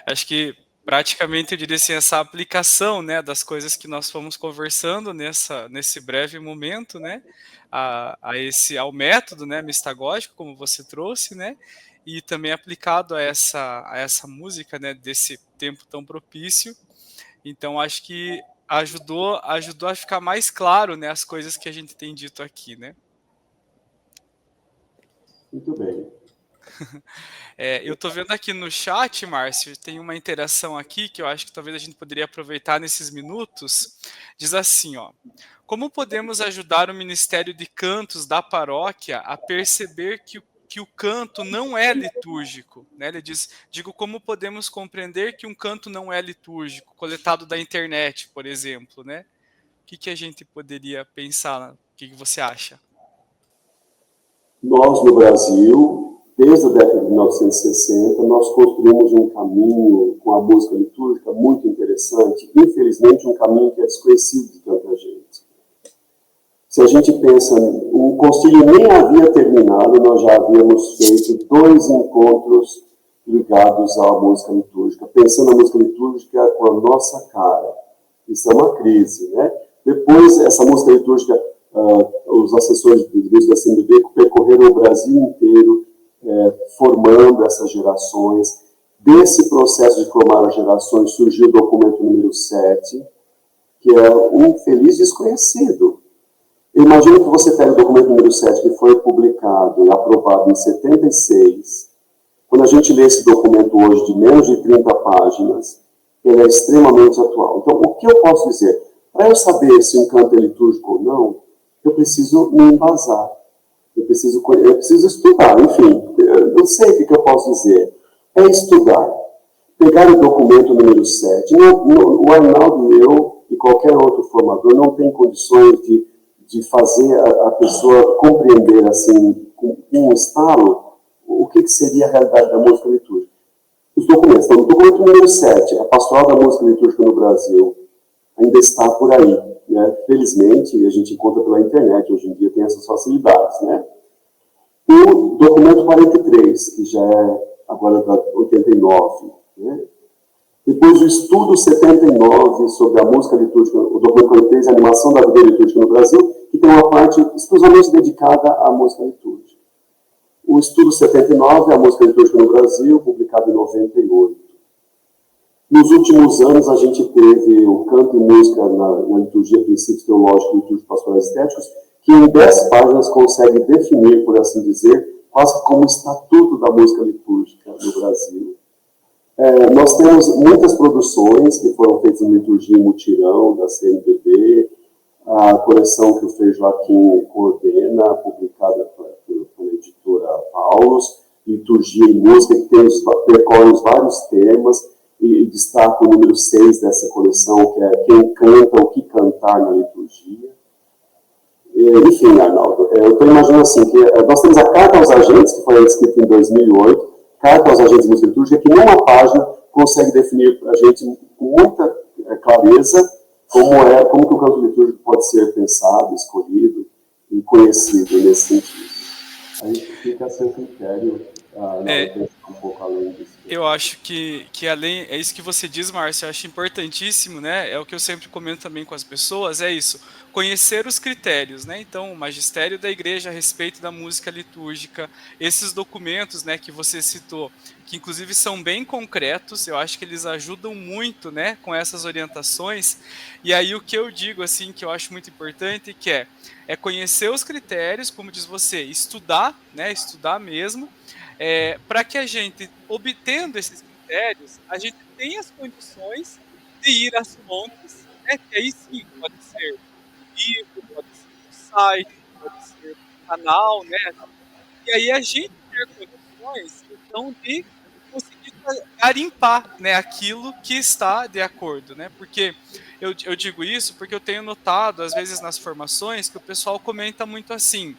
Acho que praticamente eu diria assim, essa aplicação, né, das coisas que nós fomos conversando nesse breve momento, né, ao método, né, mistagógico, como você trouxe, né, e também aplicado a essa música, né, desse tempo tão propício. Então, acho que ajudou a ficar mais claro, né, as coisas que a gente tem dito aqui, né. Muito bem. Eu estou vendo aqui no chat, Márcio, tem uma interação aqui que eu acho que talvez a gente poderia aproveitar nesses minutos. Diz assim, ó: como podemos ajudar o Ministério de Cantos da paróquia a perceber que o canto não é litúrgico? Né? Ele diz, como podemos compreender que um canto não é litúrgico, coletado da internet, por exemplo, né? O que a gente poderia pensar? O que você acha? Nós, no Brasil, desde a década de 1960, nós construímos um caminho com a música litúrgica muito interessante, infelizmente um caminho que é desconhecido de tanta gente. Se a gente pensa, o concílio nem havia terminado, nós já havíamos feito 2 encontros ligados à música litúrgica, pensando a música litúrgica com a nossa cara. Isso é uma crise, né? Depois, essa música litúrgica, os assessores de música da CNBB percorreram o Brasil inteiro, formando essas gerações. Desse processo de formar as gerações surgiu o documento número 7, que é um feliz desconhecido. Eu imagino que você pega o documento número 7, que foi publicado e aprovado em 76. Quando a gente lê esse documento hoje de menos de 30 páginas, ele é extremamente atual. Então, o que eu posso dizer? Para eu saber se um canto é litúrgico ou não, eu preciso me embasar. Eu preciso estudar, enfim. Eu não sei o que eu posso dizer. É estudar. Pegar o documento número 7. O Arnaldo e eu, e qualquer outro formador, não tem condições de fazer a pessoa compreender, assim, com um estalo, o que seria a realidade da música litúrgica. Os documentos. Então, o documento número 7, a Pastoral da Música Litúrgica no Brasil, ainda está por aí. Né? Felizmente, a gente encontra pela internet, hoje em dia tem essas facilidades. Né? O documento 43, que já é agora da 89. Né? Depois o estudo 79 sobre a música litúrgica, o documento 43, a animação da vida litúrgica no Brasil, que tem uma parte exclusivamente dedicada à música litúrgica. O estudo 79, a música litúrgica no Brasil, publicado em 98. Nos últimos anos, a gente teve o Canto e Música na Liturgia, Princípios Teológicos, Litúrgicos, Pastorais Estéticos, que em 10 páginas consegue definir, por assim dizer, quase como o estatuto da música litúrgica no Brasil. Nós temos muitas produções que foram feitas em liturgia e mutirão da CNBB, a coleção que o Frei Joaquim coordena, publicada pela editora Paulus, Liturgia e Música, que percorre os vários temas, e destaca o número 6 dessa coleção, que é Quem Canta, o que Cantar na Liturgia. Enfim, Arnaldo, eu estou imaginando assim, que nós temos a Carta aos Agentes, que foi escrita em 2008, Carta aos Agentes de Música Litúrgica, que numa página consegue definir para a gente com muita clareza como que o canto litúrgico pode ser pensado, escolhido e conhecido nesse sentido. A gente fica a seu critério na hora de pensar um pouco além disso. Eu acho que além, é isso que você diz, Márcio, eu acho importantíssimo, né? É o que eu sempre comento também com as pessoas, é isso, conhecer os critérios, né? Então, o magistério da igreja a respeito da música litúrgica, esses documentos, né, que você citou, que inclusive são bem concretos, eu acho que eles ajudam muito, né, com essas orientações. E aí o que eu digo, assim, que eu acho muito importante, que é conhecer os critérios, como diz você, estudar, né, estudar mesmo, para que a gente, obtendo esses critérios, a gente tenha as condições de ir às fontes, né, que aí sim pode ser no livro, pode ser no site, pode ser no canal, né, e aí a gente ter condições, então, de conseguir garimpar, né, aquilo que está de acordo, né, porque eu digo isso porque eu tenho notado, às vezes, nas formações, que o pessoal comenta muito assim: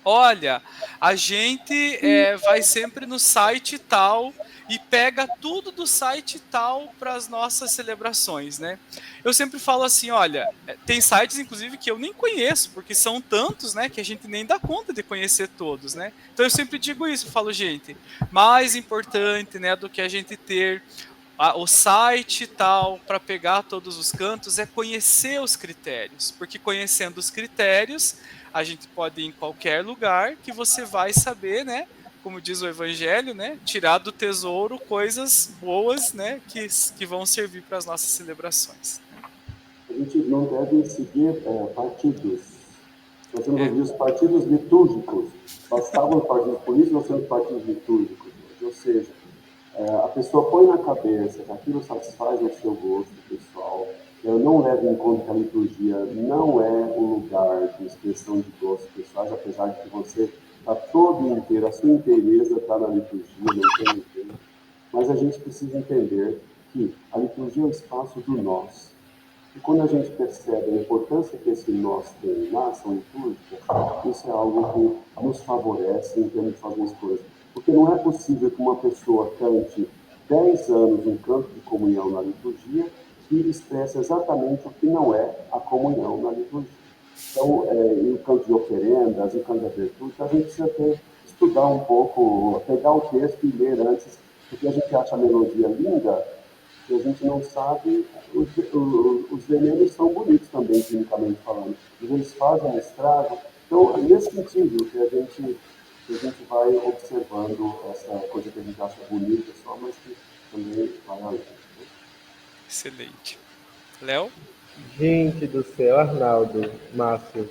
olha, a gente vai sempre no site tal e pega tudo do site tal para as nossas celebrações, né? Eu sempre falo assim, olha, tem sites inclusive que eu nem conheço, porque são tantos, né, que a gente nem dá conta de conhecer todos, né? Então eu sempre digo isso, eu falo, gente, mais importante, né, do que a gente ter o site tal para pegar todos os cantos é conhecer os critérios, porque conhecendo os critérios a gente pode ir em qualquer lugar que você vai saber, né? Como diz o Evangelho, né? Tirar do tesouro coisas boas, né? Que vão servir para as nossas celebrações. A gente não deve seguir partidos. Nós temos É, ouvido os partidos litúrgicos. Bastavam os partidos políticos, nós temos partidos litúrgicos. Ou seja, a pessoa põe na cabeça que aquilo satisfaz o seu gosto pessoal. Eu não levo em conta que a liturgia não é um lugar de expressão de gostos pessoais, apesar de que você está todo inteiro, a sua inteireza está na liturgia, não tem jeito. Mas a gente precisa entender que a liturgia é o espaço do nós. E quando a gente percebe a importância que esse nós tem na ação litúrgica, isso é algo que nos favorece em termos de fazer as coisas. Porque não é possível que uma pessoa cante 10 anos um canto de comunhão na liturgia e expresse exatamente o que não é a comunhão na liturgia. Então, e o canto de oferendas, o canto de abertura, a gente precisa estudar um pouco, pegar o texto e ler antes, porque a gente acha a melodia linda, e a gente não sabe, os venenos são bonitos também, quimicamente falando. Eles fazem um estrago. Então, é nesse sentido que a gente vai observando essa coisa que a gente acha bonita só, mas que também vai além. excelente. Léo? Gente do céu, Arnaldo, Márcio,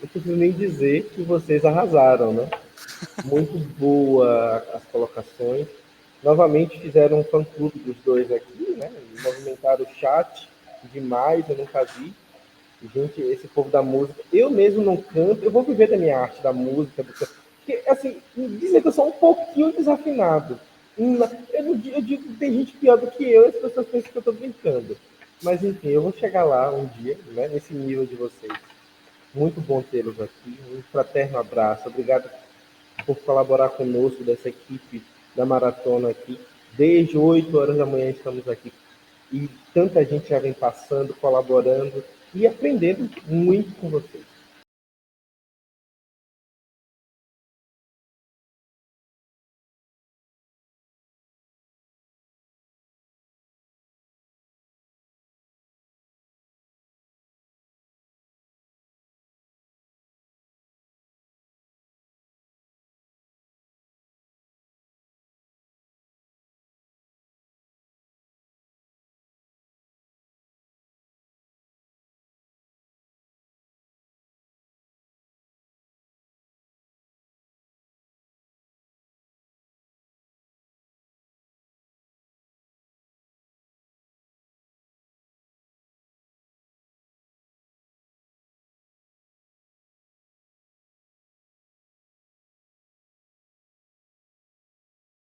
não preciso nem dizer que vocês arrasaram, né? Muito boa as colocações. Novamente fizeram um fã-clube dos dois aqui, né? Movimentaram o chat demais, eu nunca vi. Gente, esse povo da música, eu mesmo não canto, eu vou viver da minha arte, da música, porque, assim, dizer que eu sou um pouquinho desafinado. Eu digo que tem gente pior do que eu, e as pessoas pensam que eu estou brincando. Mas, enfim, eu vou chegar lá um dia, né, nesse nível de vocês. Muito bom tê-los aqui, um fraterno abraço, obrigado por colaborar conosco dessa equipe da maratona aqui. Desde 8 horas da manhã estamos aqui e tanta gente já vem passando, colaborando e aprendendo muito com vocês.